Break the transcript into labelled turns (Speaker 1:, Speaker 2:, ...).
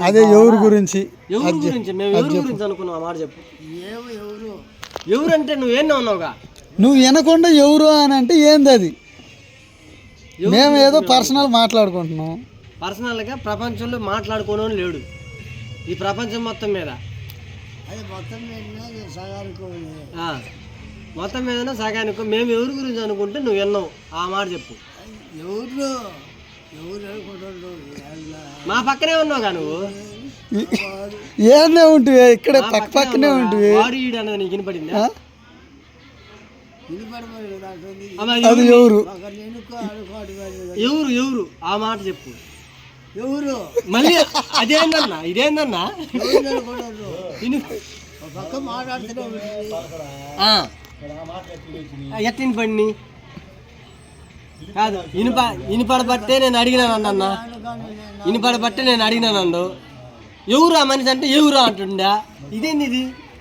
Speaker 1: అదే ఎవరి గురించి
Speaker 2: ఎవరి గురించి మేము ఎవరి గురించి అనుకున్నాం ఆ మాట చెప్పు. ఎవరంటే నువ్వేనా ఉన్నావుగా,
Speaker 1: నువ్వు వినకుండా ఎవరు అని అంటే ఏంది అది? మేము ఏదో పర్సనల్ మాట్లాడుకుంటున్నాం.
Speaker 2: పర్సనల్గా ప్రపంచంలో మాట్లాడుకోవడం లేడు ఈ ప్రపంచం మొత్తం మీద. మొత్తం మీద సగానికి మేము ఎవరి గురించి అనుకుంటే నువ్వు విన్నావు ఆ మాట చెప్పు. మా పక్కనే ఉన్నావుగా నువ్వు,
Speaker 1: ఏనే ఉంటివే ఇక్కడే పక్కనే ఉంటివి.
Speaker 2: వాడు ఈడు అన్నది నీకు వినపడిందా?
Speaker 1: అది ఎవరు
Speaker 2: ఎవరు ఎవరు ఆ మాట చెప్పు. ఎవరు మళ్ళీ అదేందన్నా ఇదేందన్నా ఎట్టిన పడిని కాదు ఇనిపడబట్టే నేను అడిగినాను అన్న, ఇనిపడబట్టే నేను అడిగినాను. ఎవరు ఆ మనిషి అంటే ఎవరు అంటుండా, ఇదేంది ఇది?